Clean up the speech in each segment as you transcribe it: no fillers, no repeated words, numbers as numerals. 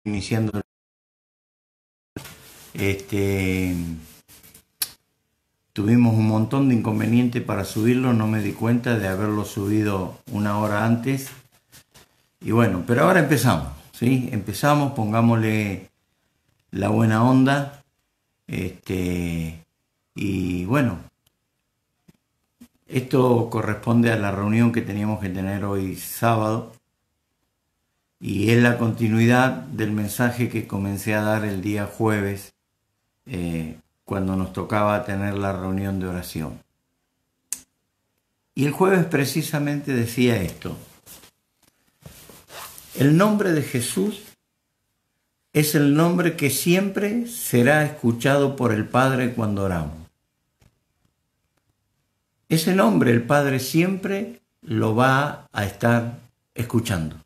iniciando. Tuvimos un montón de inconvenientes para subirlo, no me di cuenta de haberlo subido una hora antes. Y bueno, pero ahora empezamos, ¿sí? Empezamos, pongámosle la buena onda. Y bueno, esto corresponde a la reunión que teníamos que tener hoy sábado. Y es la continuidad del mensaje que comencé a dar el día jueves, cuando nos tocaba tener la reunión de oración. Y el jueves precisamente decía esto: el nombre de Jesús es el nombre que siempre será escuchado por el Padre cuando oramos. Ese nombre el Padre siempre lo va a estar escuchando.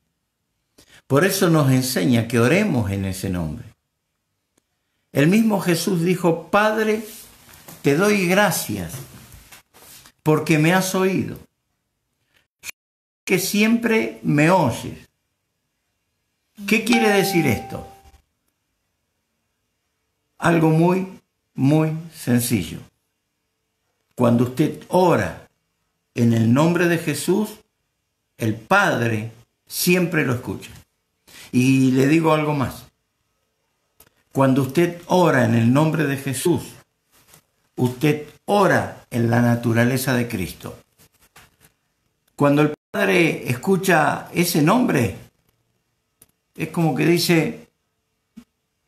Por eso nos enseña que oremos en ese nombre. El mismo Jesús dijo: Padre, te doy gracias porque me has oído, que siempre me oyes. ¿Qué quiere decir esto? Algo muy, muy sencillo. Cuando usted ora en el nombre de Jesús, el Padre siempre lo escucha. Y le digo algo más. Cuando usted ora en el nombre de Jesús, usted ora en la naturaleza de Cristo. Cuando el Padre escucha ese nombre, es como que dice: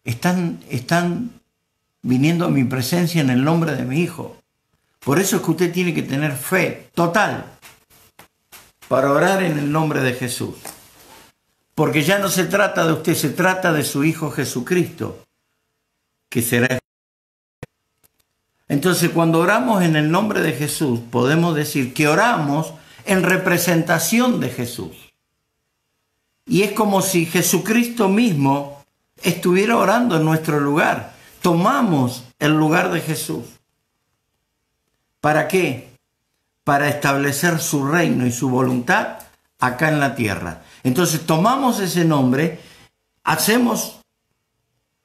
están viniendo a mi presencia en el nombre de mi Hijo. Por eso es que usted tiene que tener fe total para orar en el nombre de Jesús. Porque ya no se trata de usted, se trata de su Hijo Jesucristo, que será. Entonces, cuando oramos en el nombre de Jesús, podemos decir que oramos en representación de Jesús. Y es como si Jesucristo mismo estuviera orando en nuestro lugar. Tomamos el lugar de Jesús. ¿Para qué? Para establecer su reino y su voluntad acá en la tierra. Entonces tomamos ese nombre, hacemos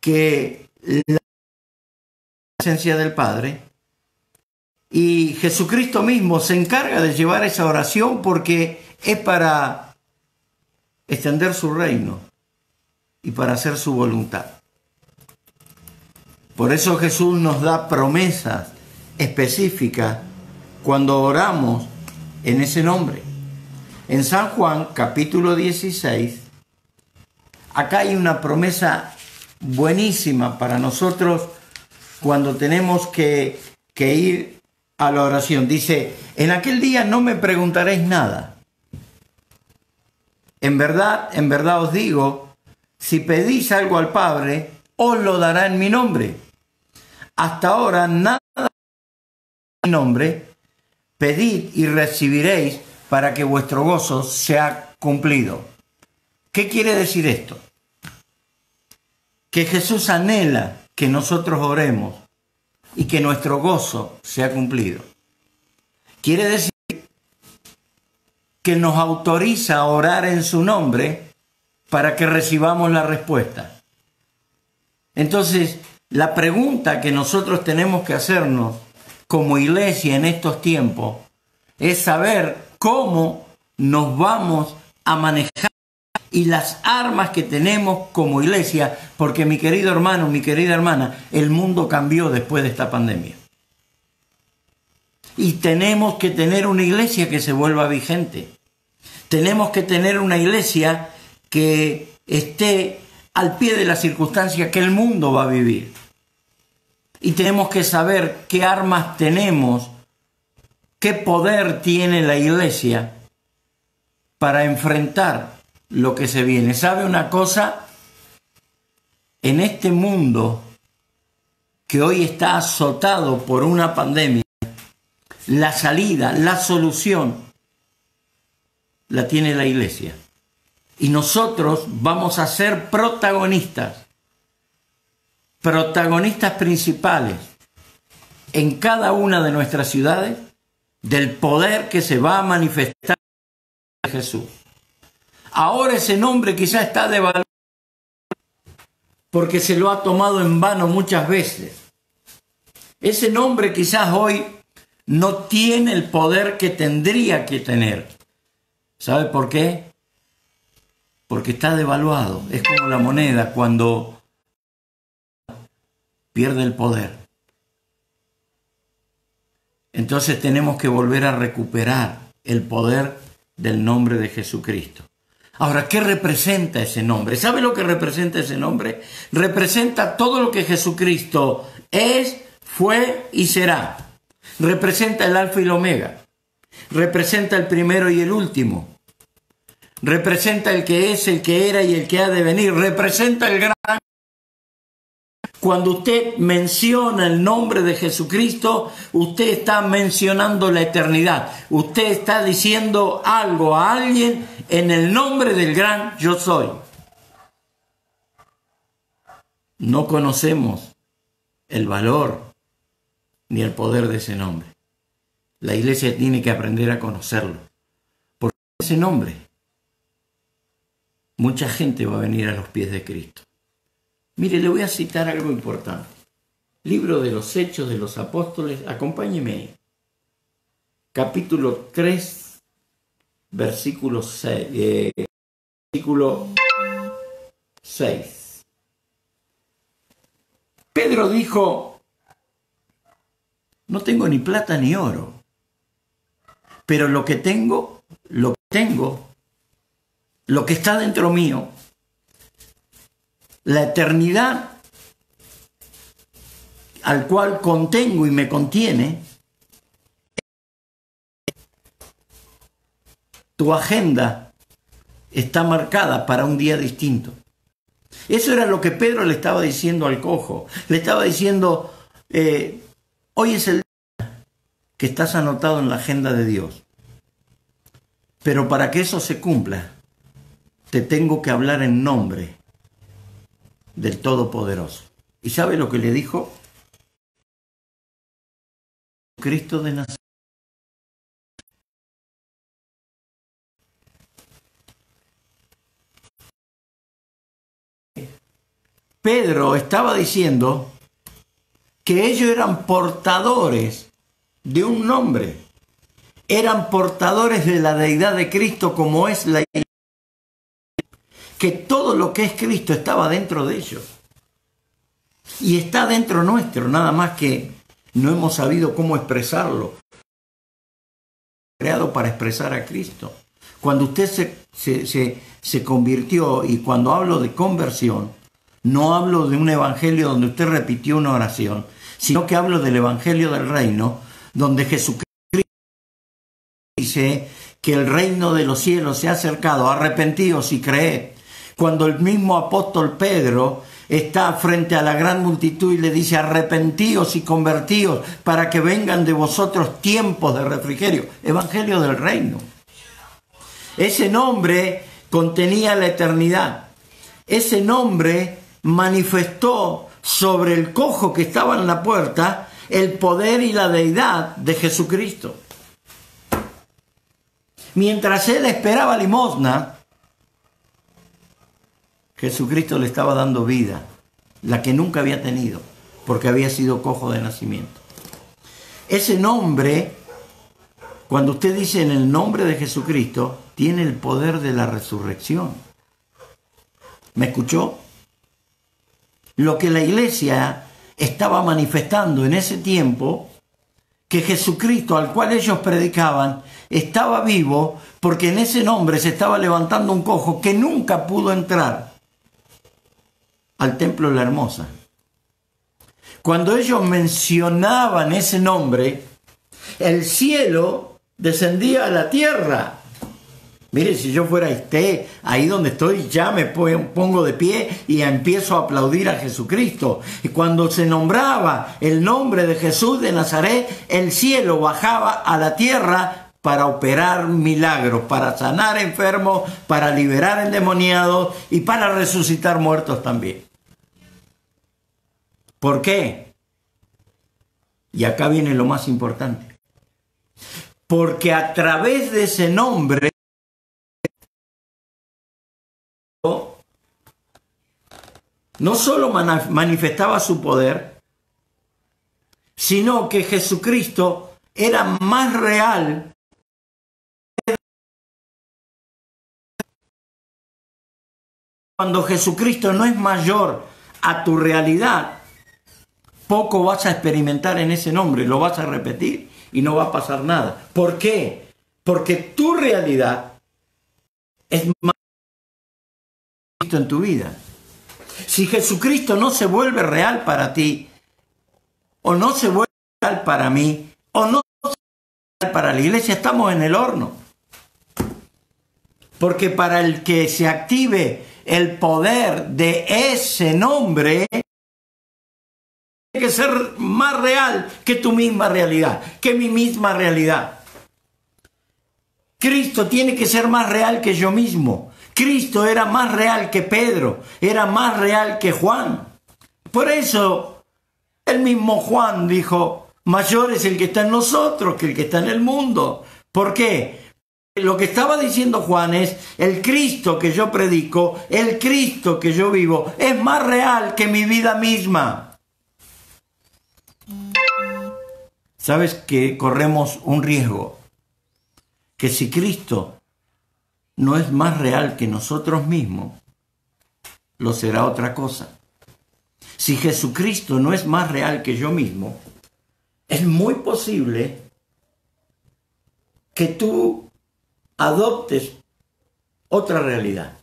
que la presencia del Padre, y Jesucristo mismo se encarga de llevar esa oración porque es para extender su reino y para hacer su voluntad. Por eso Jesús nos da promesas específicas cuando oramos en ese nombre. En San Juan, capítulo 16, acá hay una promesa buenísima para nosotros cuando tenemos que ir a la oración. Dice: en aquel día no me preguntaréis nada. En verdad os digo, si pedís algo al Padre, os lo dará en mi nombre. Hasta ahora nada en mi nombre, pedid y recibiréis para que vuestro gozo sea cumplido. ¿Qué quiere decir esto? Que Jesús anhela que nosotros oremos y que nuestro gozo sea cumplido. Quiere decir que nos autoriza a orar en su nombre para que recibamos la respuesta. Entonces, la pregunta que nosotros tenemos que hacernos como iglesia en estos tiempos es saber cómo nos vamos a manejar y las armas que tenemos como iglesia, porque mi querido hermano, mi querida hermana, el mundo cambió después de esta pandemia. Y tenemos que tener una iglesia que se vuelva vigente. Tenemos que tener una iglesia que esté al pie de la circunstancia que el mundo va a vivir. Y tenemos que saber qué armas tenemos, qué poder tiene la iglesia para enfrentar lo que se viene. ¿Sabe una cosa? En este mundo que hoy está azotado por una pandemia, la salida, la solución, la tiene la iglesia. Y nosotros vamos a ser protagonistas principales en cada una de nuestras ciudades del poder que se va a manifestar en Jesús. Ahora ese nombre quizá está devaluado, porque se lo ha tomado en vano muchas veces. Ese nombre quizás hoy no tiene el poder que tendría que tener. ¿Sabe por qué? Porque está devaluado. Es como la moneda cuando pierde el poder. Entonces tenemos que volver a recuperar el poder del nombre de Jesucristo. Ahora, ¿qué representa ese nombre? ¿Sabe lo que representa ese nombre? Representa todo lo que Jesucristo es, fue y será. Representa el alfa y el omega. Representa el primero y el último. Representa el que es, el que era y el que ha de venir. Representa el gran. Cuando usted menciona el nombre de Jesucristo, usted está mencionando la eternidad. Usted está diciendo algo a alguien en el nombre del gran yo soy. No conocemos el valor ni el poder de ese nombre. La iglesia tiene que aprender a conocerlo. Porque ese nombre, mucha gente va a venir a los pies de Cristo. Mire, le voy a citar algo importante. Libro de los Hechos de los Apóstoles, acompáñeme. Capítulo 3, versículo 6. Pedro dijo, no tengo ni plata ni oro, pero lo que tengo, lo que está dentro mío, la eternidad al cual contengo y me contiene, tu agenda está marcada para un día distinto. Eso era lo que Pedro le estaba diciendo al cojo. Le estaba diciendo, hoy es el día que estás anotado en la agenda de Dios. Pero para que eso se cumpla, te tengo que hablar en nombre del Todopoderoso. ¿Y sabe lo que le dijo? Cristo de Nazaret. Pedro estaba diciendo que ellos eran portadores de un nombre. Eran portadores de la deidad de Cristo, como es la iglesia. Que todo lo que es Cristo estaba dentro de ellos. Y está dentro nuestro, nada más que no hemos sabido cómo expresarlo. Creado para expresar a Cristo. Cuando usted se convirtió, y cuando hablo de conversión, no hablo de un evangelio donde usted repitió una oración, sino que hablo del evangelio del reino, donde Jesucristo dice que el reino de los cielos se ha acercado, arrepentíos y creed. Cuando el mismo apóstol Pedro está frente a la gran multitud y le dice, arrepentíos y convertíos para que vengan de vosotros tiempos de refrigerio. Evangelio del reino. Ese nombre contenía la eternidad. Ese nombre manifestó sobre el cojo que estaba en la puerta el poder y la deidad de Jesucristo. Mientras él esperaba limosna, Jesucristo le estaba dando vida, la que nunca había tenido, porque había sido cojo de nacimiento. Ese nombre, cuando usted dice en el nombre de Jesucristo, tiene el poder de la resurrección. ¿Me escuchó? Lo que la iglesia estaba manifestando en ese tiempo, que Jesucristo al cual ellos predicaban estaba vivo, porque en ese nombre se estaba levantando un cojo que nunca pudo entrar al templo de la Hermosa. Cuando ellos mencionaban ese nombre, el cielo descendía a la tierra. Mire, si yo fuera ahí donde estoy, ya me pongo de pie y empiezo a aplaudir a Jesucristo. Y cuando se nombraba el nombre de Jesús de Nazaret, el cielo bajaba a la tierra para operar milagros, para sanar enfermos, para liberar endemoniados y para resucitar muertos también. ¿Por qué? Y acá viene lo más importante. Porque a través de ese nombre no solo manifestaba su poder, sino que Jesucristo era más real. Cuando Jesucristo no es mayor a tu realidad, poco vas a experimentar en ese nombre, lo vas a repetir y no va a pasar nada. ¿Por qué? Porque tu realidad es más en tu vida. Si Jesucristo no se vuelve real para ti, o no se vuelve real para mí, o no se vuelve real para la iglesia, estamos en el horno. Porque para el que se active el poder de ese nombre, tiene que ser más real que tu misma realidad, que mi misma realidad. Cristo tiene que ser más real que yo mismo. Cristo era más real que Pedro, era más real que Juan. Por eso el mismo Juan dijo, mayor es el que está en nosotros que el que está en el mundo. ¿Por qué? Lo que estaba diciendo Juan es, el Cristo que yo predico, el Cristo que yo vivo, es más real que mi vida misma. ¿Sabes que corremos un riesgo? Que si Cristo no es más real que nosotros mismos, lo será otra cosa. Si Jesucristo no es más real que yo mismo, es muy posible que tú adoptes otra realidad,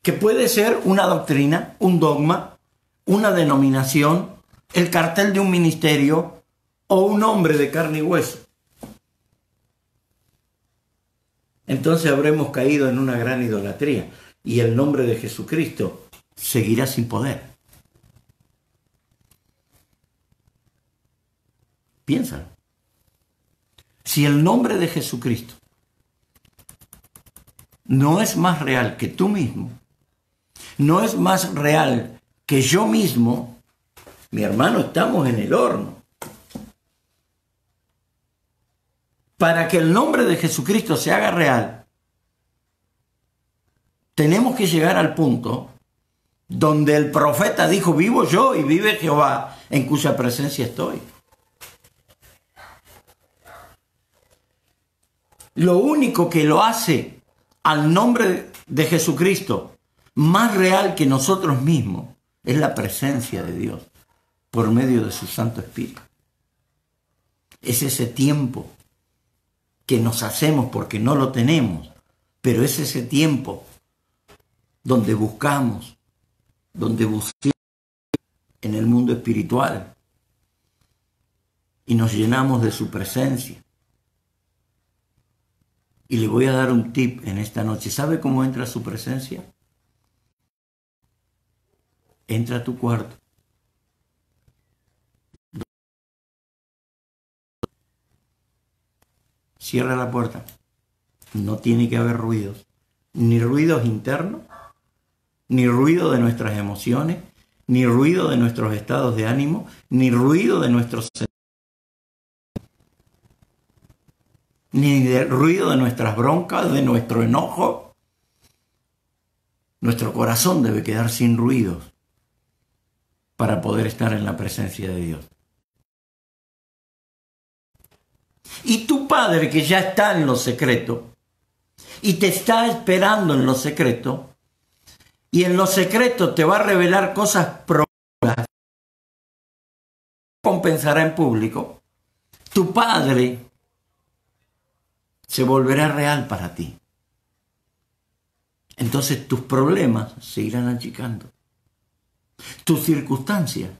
que puede ser una doctrina, un dogma, una denominación, el cartel de un ministerio o un hombre de carne y hueso. Entonces habremos caído en una gran idolatría y el nombre de Jesucristo seguirá sin poder. Piénsalo. Si el nombre de Jesucristo no es más real que tú mismo, no es más real que yo mismo, mi hermano, estamos en el horno. Para que el nombre de Jesucristo se haga real, tenemos que llegar al punto donde el profeta dijo, vivo yo y vive Jehová, en cuya presencia estoy. Lo único que lo hace al nombre de Jesucristo más real que nosotros mismos es la presencia de Dios por medio de su Santo Espíritu. Es ese tiempo que nos hacemos porque no lo tenemos, pero es ese tiempo donde buscamos en el mundo espiritual y nos llenamos de su presencia. Y le voy a dar un tip en esta noche. ¿Sabe cómo entra su presencia? Entra a tu cuarto. Cierra la puerta. No tiene que haber ruidos. Ni ruidos internos, ni ruido de nuestras emociones, ni ruido de nuestros estados de ánimo, ni ruido de nuestros ni de ruido de nuestras broncas, de nuestro enojo. Nuestro corazón debe quedar sin ruidos para poder estar en la presencia de Dios. Y tu Padre, que ya está en lo secreto y te está esperando en lo secreto, y en lo secreto te va a revelar cosas profundas, compensará en público, tu Padre se volverá real para ti. Entonces tus problemas se irán achicando. Tus circunstancias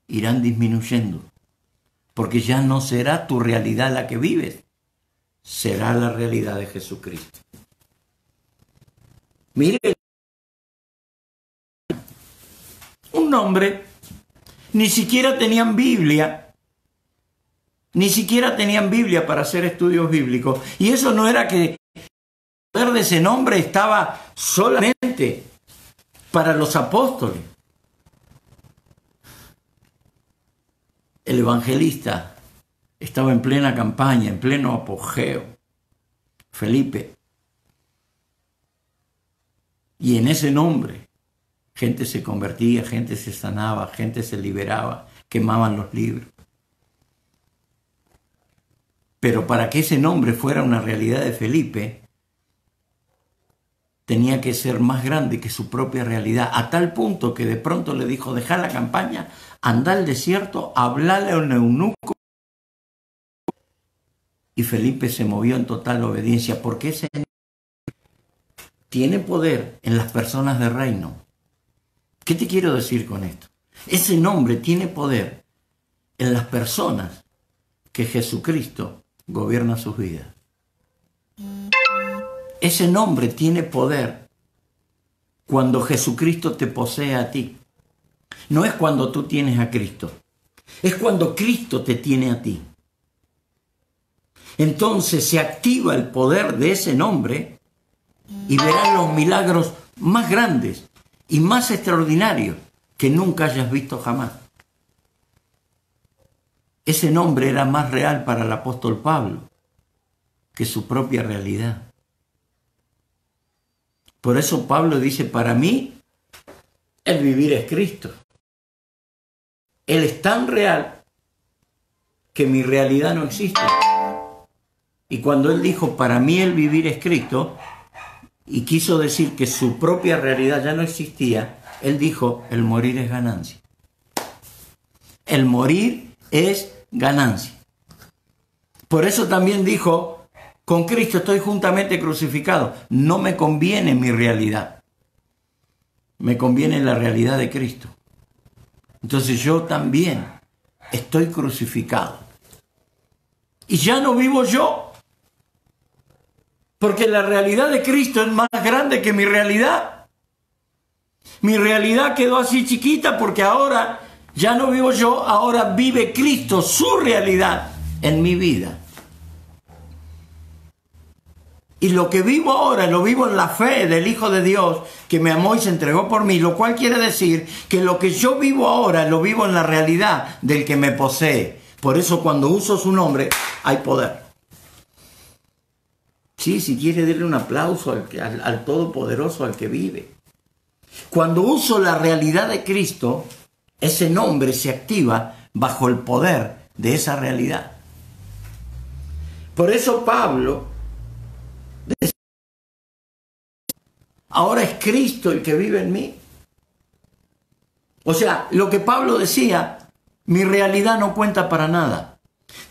irán disminuyendo. Porque ya no será tu realidad la que vives, será la realidad de Jesucristo. Mire, un hombre, ni siquiera tenían Biblia. Ni siquiera tenían Biblia para hacer estudios bíblicos. Y eso no era que el poder de ese nombre estaba solamente para los apóstoles. El evangelista estaba en plena campaña, en pleno apogeo. Felipe. Y en ese nombre Gente se convertía, gente se sanaba, gente se liberaba, quemaban los libros. Pero para que ese nombre fuera una realidad de Felipe, tenía que ser más grande que su propia realidad, a tal punto que de pronto le dijo: dejá la campaña, andá al desierto, hablale a un eunuco. Y Felipe se movió en total obediencia, porque ese tiene poder en las personas de reino. ¿Qué te quiero decir con esto? Ese nombre tiene poder en las personas que Jesucristo gobierna sus vidas. Ese nombre tiene poder cuando Jesucristo te posee a ti. No es cuando tú tienes a Cristo, es cuando Cristo te tiene a ti. Entonces se activa el poder de ese nombre y verás los milagros más grandes y más extraordinarios que nunca hayas visto jamás. Ese nombre era más real para el apóstol Pablo que su propia realidad. Por eso Pablo dice: para mí el vivir es Cristo. Él es tan real que mi realidad no existe. Y cuando él dijo para mí el vivir es Cristo, y quiso decir que su propia realidad ya no existía, él dijo: el morir es ganancia. El morir es ganancia. Por eso también dijo: con Cristo estoy juntamente crucificado. No me conviene mi realidad, me conviene la realidad de Cristo. Entonces yo también estoy crucificado. Y ya no vivo yo, porque la realidad de Cristo es más grande que mi realidad. Mi realidad quedó así chiquita porque ahora ya no vivo yo, ahora vive Cristo, su realidad en mi vida. Y lo que vivo ahora lo vivo en la fe del Hijo de Dios que me amó y se entregó por mí, lo cual quiere decir que lo que yo vivo ahora lo vivo en la realidad del que me posee. Por eso cuando uso su nombre hay poder. Sí, si quiere, darle un aplauso al Todopoderoso, al que vive. Cuando uso la realidad de Cristo, ese nombre se activa bajo el poder de esa realidad. Por eso Pablo dice: ahora es Cristo el que vive en mí. O sea, lo que Pablo decía, mi realidad no cuenta para nada.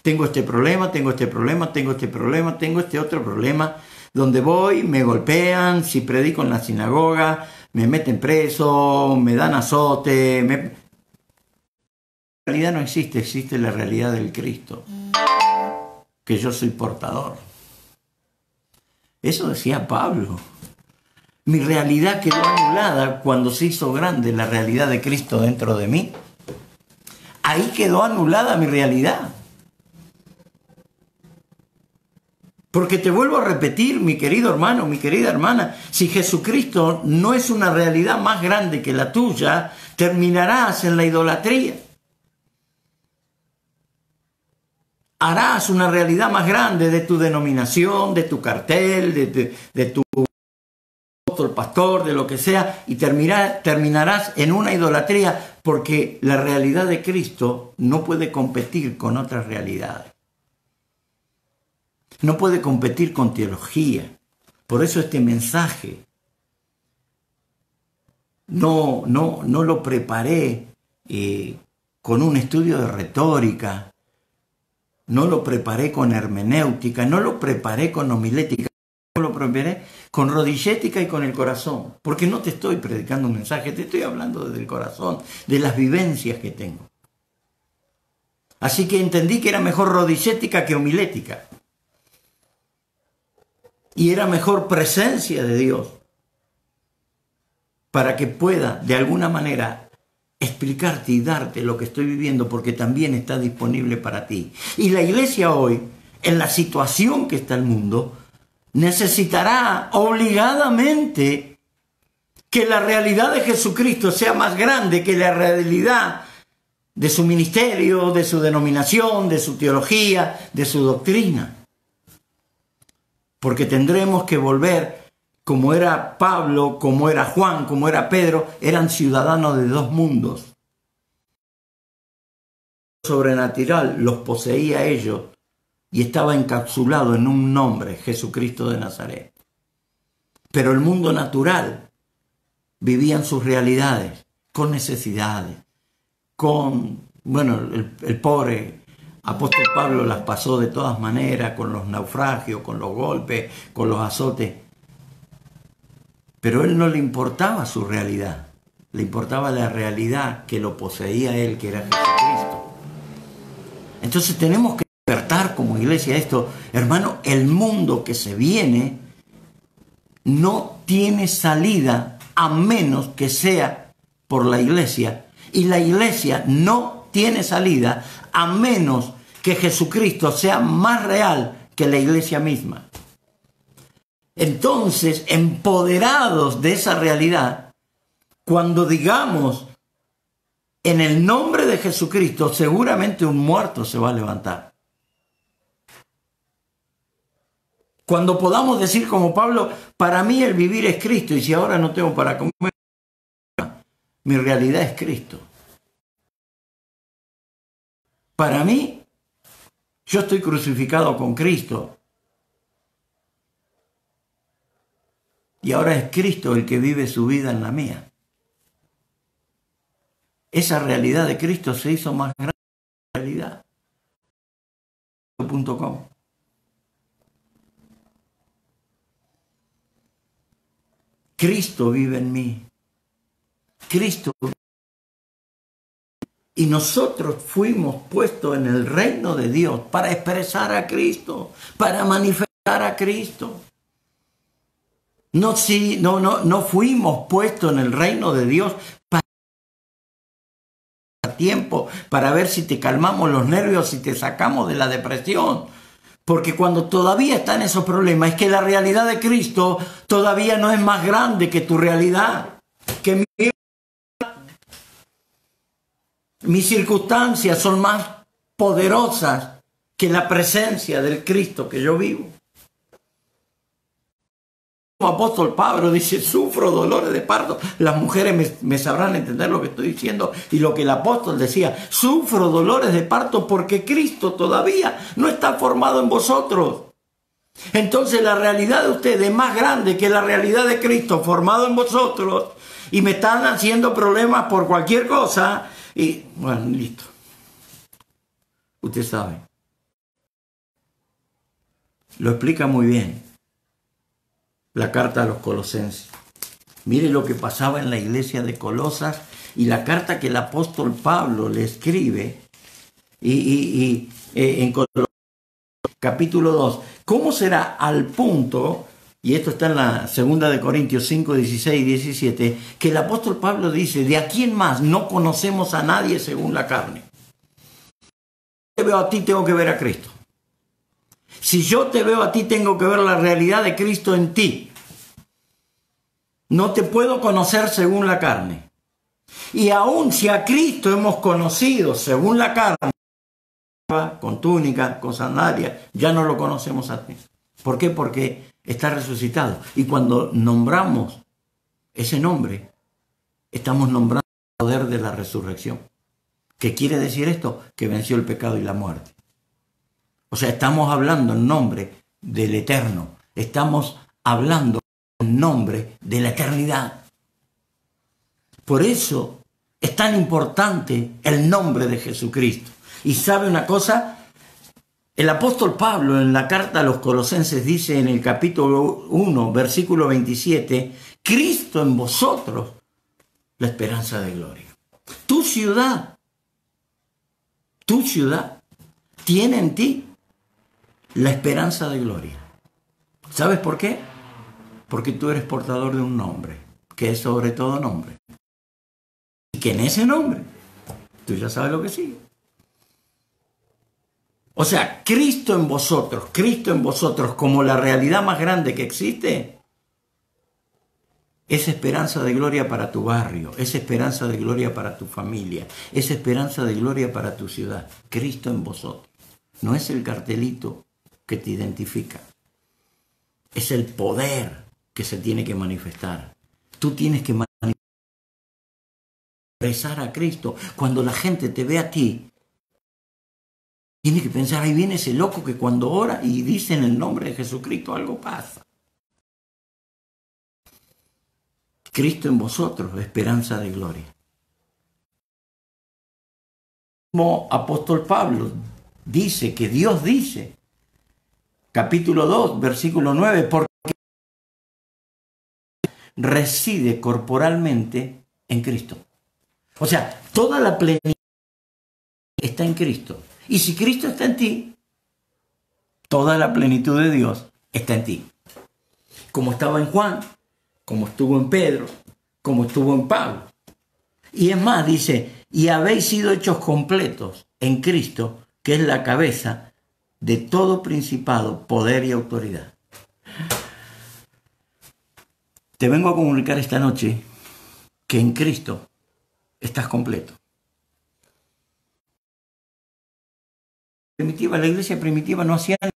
Tengo este problema, tengo este problema, tengo este problema, tengo este otro problema. Donde voy, me golpean, si predico en la sinagoga, me meten preso, me dan azote. La realidad no existe, existe la realidad del Cristo, que yo soy portador. Eso decía Pablo. Mi realidad quedó anulada cuando se hizo grande la realidad de Cristo dentro de mí. Ahí quedó anulada mi realidad. Porque te vuelvo a repetir, mi querido hermano, mi querida hermana, si Jesucristo no es una realidad más grande que la tuya, terminarás en la idolatría. Harás una realidad más grande de tu denominación, de tu cartel, de tu pastor, de lo que sea, y terminarás en una idolatría, porque la realidad de Cristo no puede competir con otras realidades. No puede competir con teología. Por eso este mensaje no lo preparé con un estudio de retórica, no lo preparé con hermenéutica, no lo preparé con homilética, lo preparé con rodillética y con el corazón. Porque no te estoy predicando un mensaje, te estoy hablando desde el corazón, de las vivencias que tengo. Así que entendí que era mejor rodillética que homilética. Y era mejor presencia de Dios para que pueda de alguna manera explicarte y darte lo que estoy viviendo, porque también está disponible para ti. Y la iglesia hoy, en la situación que está el mundo, necesitará obligadamente que la realidad de Jesucristo sea más grande que la realidad de su ministerio, de su denominación, de su teología, de su doctrina. Porque tendremos que volver como era Pablo, como era Juan, como era Pedro, eran ciudadanos de dos mundos. Sobrenatural los poseía a ellos y estaba encapsulado en un nombre, Jesucristo de Nazaret. Pero el mundo natural vivían sus realidades, con necesidades, el pobre apóstol Pablo las pasó de todas maneras, con los naufragios, con los golpes, con los azotes. Pero a él no le importaba su realidad, le importaba la realidad que lo poseía él, que era Jesucristo. Entonces tenemos que despertar como iglesia esto. Hermano, el mundo que se viene no tiene salida a menos que sea por la iglesia. Y la iglesia no tiene salida a menos que Jesucristo sea más real que la iglesia misma. Entonces, empoderados de esa realidad, cuando digamos en el nombre de Jesucristo, seguramente un muerto se va a levantar. Cuando podamos decir como Pablo, para mí el vivir es Cristo, y si ahora no tengo para comer, mi realidad es Cristo. Para mí, yo estoy crucificado con Cristo. Y ahora es Cristo el que vive su vida en la mía. Esa realidad de Cristo se hizo más grande que la realidad. .com. Cristo vive en mí. Cristo. Y nosotros fuimos puestos en el reino de Dios para expresar a Cristo, para manifestar a Cristo. No fuimos puestos en el reino de Dios para tiempo, para ver si te calmamos los nervios, si te sacamos de la depresión. Porque cuando todavía están esos problemas, es que la realidad de Cristo todavía no es más grande que tu realidad, que mis circunstancias son más poderosas que la presencia del Cristo que yo vivo. Como apóstol Pablo dice, sufro dolores de parto. Las mujeres me sabrán entender lo que estoy diciendo y lo que el apóstol decía. Sufro dolores de parto porque Cristo todavía no está formado en vosotros. Entonces la realidad de ustedes es más grande que la realidad de Cristo formado en vosotros. Y me están haciendo problemas por cualquier cosa. Y bueno, listo. Usted sabe. Lo explica muy bien la carta a los Colosenses. Mire lo que pasaba en la iglesia de Colosas y la carta que el apóstol Pablo le escribe en Colosas capítulo 2. ¿Cómo será al punto, y esto está en la segunda de Corintios 5, 16 y 17, que el apóstol Pablo dice, de aquí en más no conocemos a nadie según la carne? Si yo te veo a ti, tengo que ver a Cristo. Si yo te veo a ti, tengo que ver la realidad de Cristo en ti. No te puedo conocer según la carne. Y aun si a Cristo hemos conocido según la carne, con túnica, con sandalias, ya no lo conocemos a ti. ¿Por qué? Porque está resucitado. Y cuando nombramos ese nombre, estamos nombrando el poder de la resurrección. ¿Qué quiere decir esto? Que venció el pecado y la muerte. O sea, estamos hablando en nombre del Eterno. Estamos hablando en nombre de la eternidad. Por eso es tan importante el nombre de Jesucristo. Y ¿sabe una cosa? El apóstol Pablo en la carta a los Colosenses dice en el capítulo 1, versículo 27, Cristo en vosotros, la esperanza de gloria. Tu ciudad tiene en ti la esperanza de gloria. ¿Sabes por qué? Porque tú eres portador de un nombre, que es sobre todo nombre. Y que en ese nombre, tú ya sabes lo que sigue. O sea, Cristo en vosotros como la realidad más grande que existe, es esperanza de gloria para tu barrio, es esperanza de gloria para tu familia, es esperanza de gloria para tu ciudad. Cristo en vosotros. No es el cartelito que te identifica. Es el poder que se tiene que manifestar. Tú tienes que expresar a Cristo. Cuando la gente te ve a ti, tiene que pensar, ahí viene ese loco que cuando ora y dice en el nombre de Jesucristo algo pasa. Cristo en vosotros, esperanza de gloria. Como apóstol Pablo dice, que Dios dice, capítulo 2, versículo 9, porque reside corporalmente en Cristo. O sea, toda la plenitud está en Cristo. Y si Cristo está en ti, toda la plenitud de Dios está en ti. Como estaba en Juan, como estuvo en Pedro, como estuvo en Pablo. Y es más, dice, y habéis sido hechos completos en Cristo, que es la cabeza de todo principado, poder y autoridad. Te vengo a comunicar esta noche que en Cristo estás completo. La iglesia primitiva no hacía nada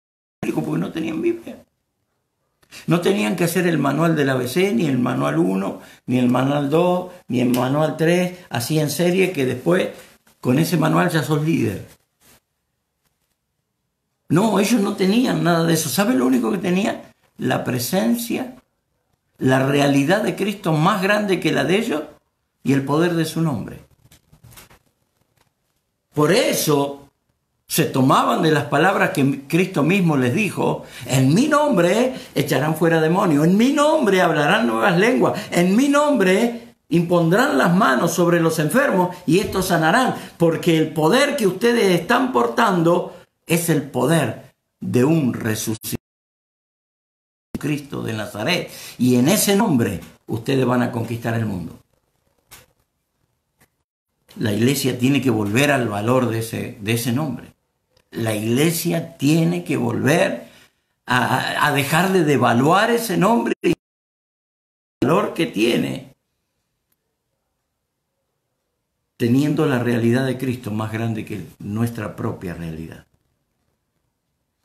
porque no tenían Biblia. No tenían que hacer el manual del ABC, ni el manual 1, ni el manual 2, ni el manual 3, así en serie, que después con ese manual ya sos líder. No, ellos no tenían nada de eso. ¿Saben lo único que tenían? La presencia, la realidad de Cristo más grande que la de ellos y el poder de su nombre. Por eso se tomaban de las palabras que Cristo mismo les dijo: en mi nombre echarán fuera demonios, en mi nombre hablarán nuevas lenguas, en mi nombre impondrán las manos sobre los enfermos y estos sanarán, porque el poder que ustedes están portando es el poder de un resucitado Cristo de Nazaret, y en ese nombre ustedes van a conquistar el mundo. La iglesia tiene que volver al valor de ese nombre. La iglesia tiene que volver a dejar de devaluar ese nombre y el valor que tiene, teniendo la realidad de Cristo más grande que nuestra propia realidad.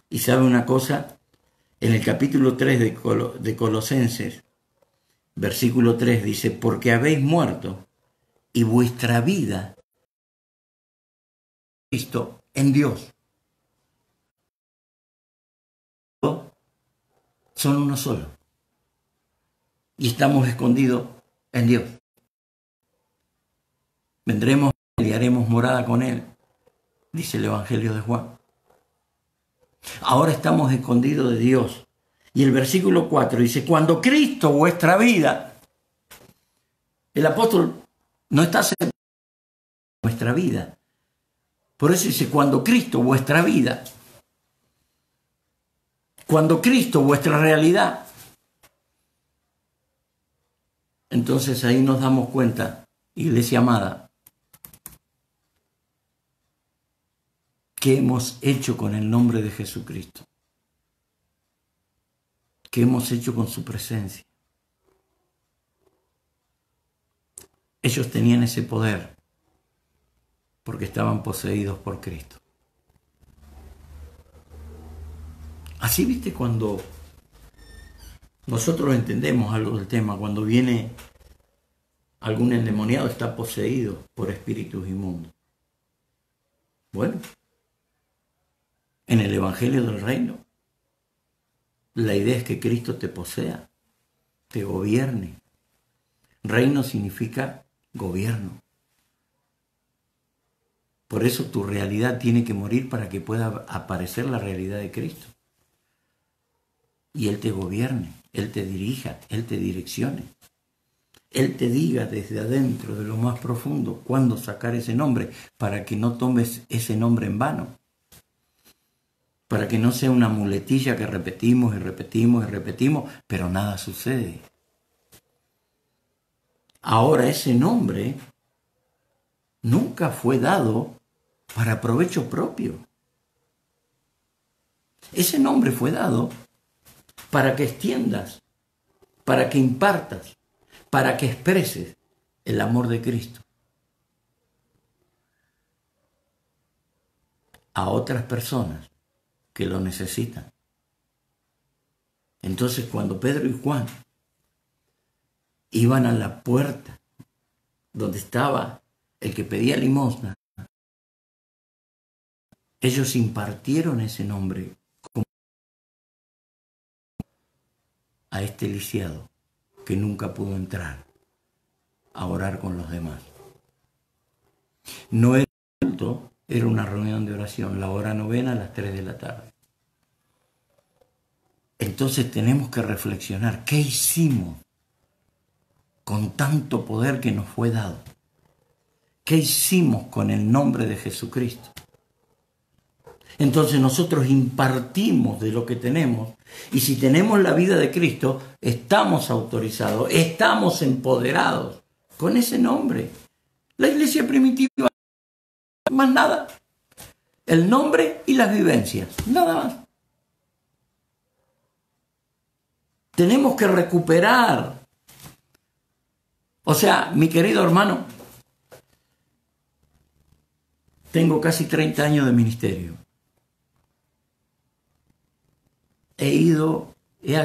Y sabe una cosa, en el capítulo 3 de Colosenses, versículo 3 dice: porque habéis muerto y vuestra vida Cristo en Dios. Son uno solo. Y estamos escondidos en Dios. Vendremos y haremos morada con Él, dice el Evangelio de Juan. Ahora estamos escondidos de Dios. Y el versículo 4 dice: cuando Cristo, vuestra vida, el apóstol no está aceptando nuestra vida. Por eso dice: cuando Cristo, vuestra vida, cuando Cristo, vuestra realidad. Entonces ahí nos damos cuenta, iglesia amada, ¿qué hemos hecho con el nombre de Jesucristo? ¿Qué hemos hecho con su presencia? Ellos tenían ese poder porque estaban poseídos por Cristo. Así, viste, cuando nosotros entendemos algo del tema, cuando viene algún endemoniado, está poseído por espíritus inmundos. Bueno, en el Evangelio del Reino, la idea es que Cristo te posea, te gobierne. Reino significa gobierno. Por eso tu realidad tiene que morir para que pueda aparecer la realidad de Cristo. Y Él te gobierne, Él te dirija, Él te direccione. Él te diga desde adentro, de lo más profundo, cuándo sacar ese nombre, para que no tomes ese nombre en vano. Para que no sea una muletilla que repetimos y repetimos y repetimos, pero nada sucede. Ahora ese nombre nunca fue dado para provecho propio. Ese nombre fue dado para que extiendas, para que impartas, para que expreses el amor de Cristo a otras personas que lo necesitan. Entonces, cuando Pedro y Juan iban a la puerta donde estaba el que pedía limosna. Ellos impartieron ese nombre a este lisiado que nunca pudo entrar a orar con los demás. No era un culto, era una reunión de oración, la hora novena a las 3 de la tarde. Entonces tenemos que reflexionar, ¿qué hicimos con tanto poder que nos fue dado? ¿Qué hicimos con el nombre de Jesucristo? Entonces nosotros impartimos de lo que tenemos, y si tenemos la vida de Cristo, estamos autorizados, estamos empoderados con ese nombre. La iglesia primitiva, más nada. El nombre y las vivencias, nada más. Tenemos que recuperar. O sea, mi querido hermano, tengo casi 30 años de ministerio. He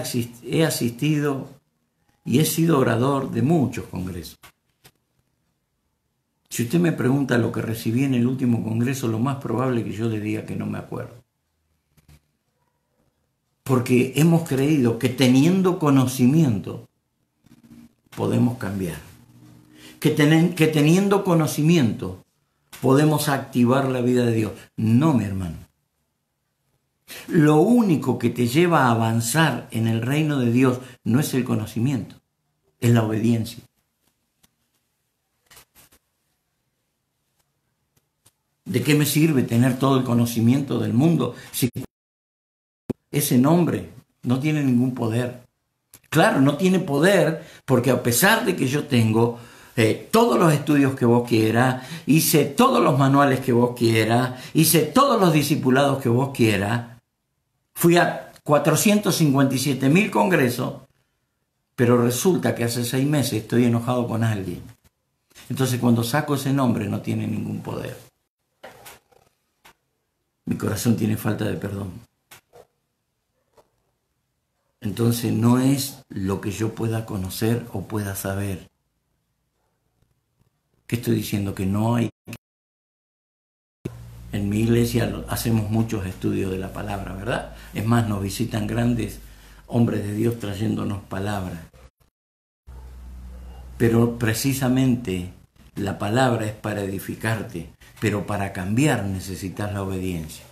asistido y he sido orador de muchos congresos. Si usted me pregunta lo que recibí en el último congreso, lo más probable es que yo le diga que no me acuerdo. Porque hemos creído que teniendo conocimiento podemos cambiar. Que teniendo conocimiento podemos activar la vida de Dios. No, mi hermano. Lo único que te lleva a avanzar en el reino de Dios no es el conocimiento, es la obediencia. ¿De qué me sirve tener todo el conocimiento del mundo si ese nombre no tiene ningún poder? Claro, no tiene poder porque a pesar de que yo tengo todos los estudios que vos quieras, hice todos los manuales que vos quieras, hice todos los discipulados que vos quieras, fui a 457.000 congresos, pero resulta que hace 6 meses estoy enojado con alguien. Entonces cuando saco ese nombre no tiene ningún poder. Mi corazón tiene falta de perdón. Entonces no es lo que yo pueda conocer o pueda saber. ¿Qué estoy diciendo? Que no hay. En mi iglesia hacemos muchos estudios de la palabra, ¿verdad? Es más, nos visitan grandes hombres de Dios trayéndonos palabra. Pero precisamente la palabra es para edificarte, pero para cambiar necesitas la obediencia.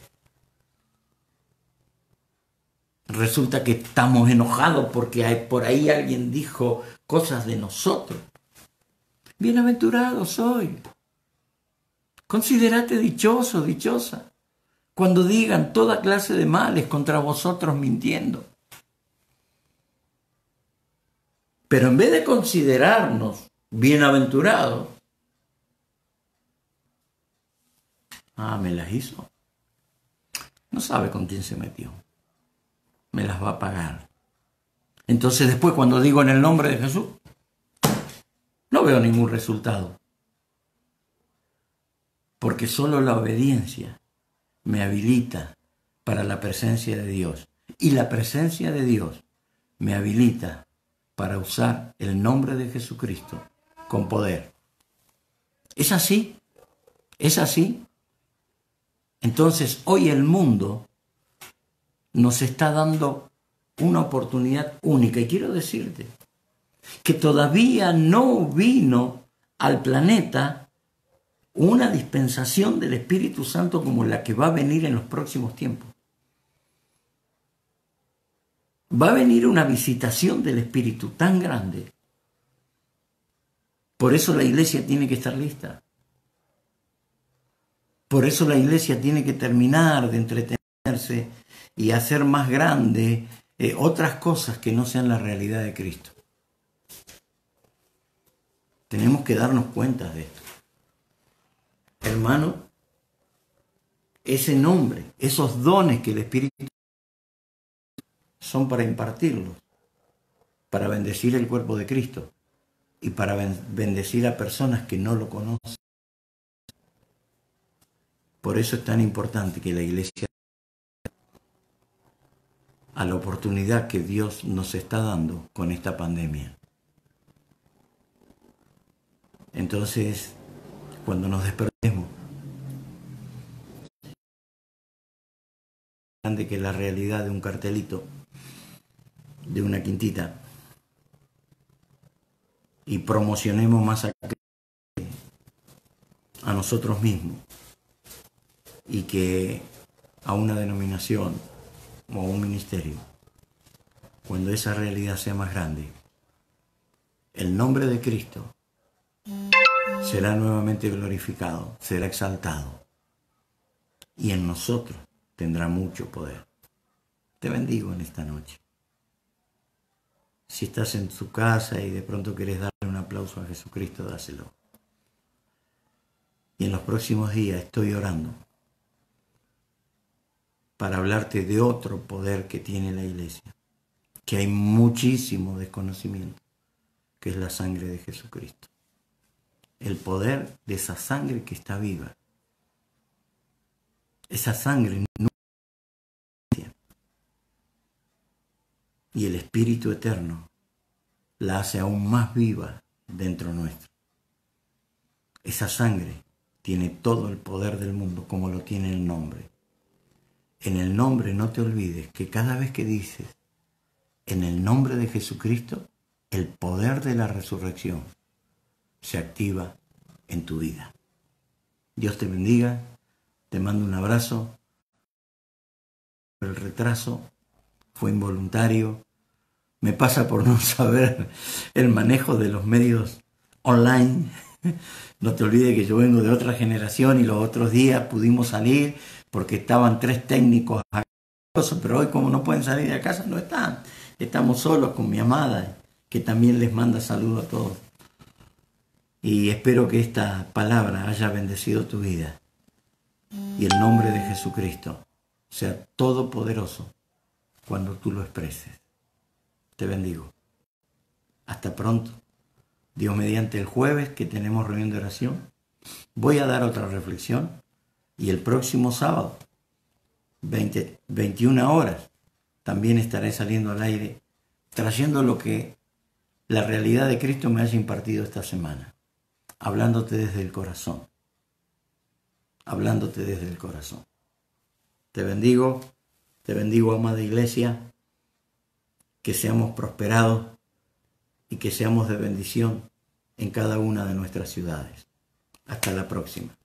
Resulta que estamos enojados porque por ahí alguien dijo cosas de nosotros. Bienaventurado soy. Considérate dichoso, dichosa, cuando digan toda clase de males contra vosotros mintiendo. Pero en vez de considerarnos bienaventurados, me las hizo. No sabe con quién se metió. Me las va a pagar. Entonces después cuando digo en el nombre de Jesús, no veo ningún resultado. Porque solo la obediencia me habilita para la presencia de Dios. Y la presencia de Dios me habilita para usar el nombre de Jesucristo con poder. ¿Es así? ¿Es así? Entonces hoy el mundo nos está dando una oportunidad única. Y quiero decirte que todavía no vino al planeta una dispensación del Espíritu Santo como la que va a venir en los próximos tiempos. Va a venir una visitación del Espíritu tan grande. Por eso la iglesia tiene que estar lista. Por eso la iglesia tiene que terminar de entretenerse y hacer más grande otras cosas que no sean la realidad de Cristo. Tenemos que darnos cuenta de esto. Hermano, ese nombre, esos dones que el Espíritu son para impartirlos, para bendecir el cuerpo de Cristo y para bendecir a personas que no lo conocen. Por eso es tan importante que la iglesia, a la oportunidad que Dios nos está dando con esta pandemia. Entonces, cuando nos despertemos, grande que la realidad de un cartelito, de una quintita, y promocionemos más a nosotros mismos y que a una denominación o a un ministerio, cuando esa realidad sea más grande, el nombre de Cristo será nuevamente glorificado, será exaltado y en nosotros tendrá mucho poder. Te bendigo en esta noche. Si estás en tu casa y de pronto querés darle un aplauso a Jesucristo, dáselo. Y en los próximos días estoy orando para hablarte de otro poder que tiene la iglesia, que hay muchísimo desconocimiento, que es la sangre de Jesucristo. El poder de esa sangre que está viva. Esa sangre no es, y el Espíritu Eterno la hace aún más viva dentro nuestro. Esa sangre tiene todo el poder del mundo como lo tiene el nombre. En el nombre no te olvides que cada vez que dices en el nombre de Jesucristo, el poder de la resurrección se activa en tu vida. Dios te bendiga, te mando un abrazo. El retraso fue involuntario, me pasa por no saber el manejo de los medios online. No te olvides que yo vengo de otra generación y los otros días pudimos salir porque estaban 3 técnicos acá, pero hoy como no pueden salir de casa no están. Estamos solos con mi amada, que también les manda saludos a todos. Y espero que esta palabra haya bendecido tu vida y el nombre de Jesucristo sea todopoderoso cuando tú lo expreses. Te bendigo. Hasta pronto. Dios mediante el jueves que tenemos reunión de oración, voy a dar otra reflexión y el próximo sábado, 21 horas, también estaré saliendo al aire trayendo lo que la realidad de Cristo me haya impartido esta semana, hablándote desde el corazón, hablándote desde el corazón. Te bendigo, amada iglesia, que seamos prosperados y que seamos de bendición en cada una de nuestras ciudades. Hasta la próxima.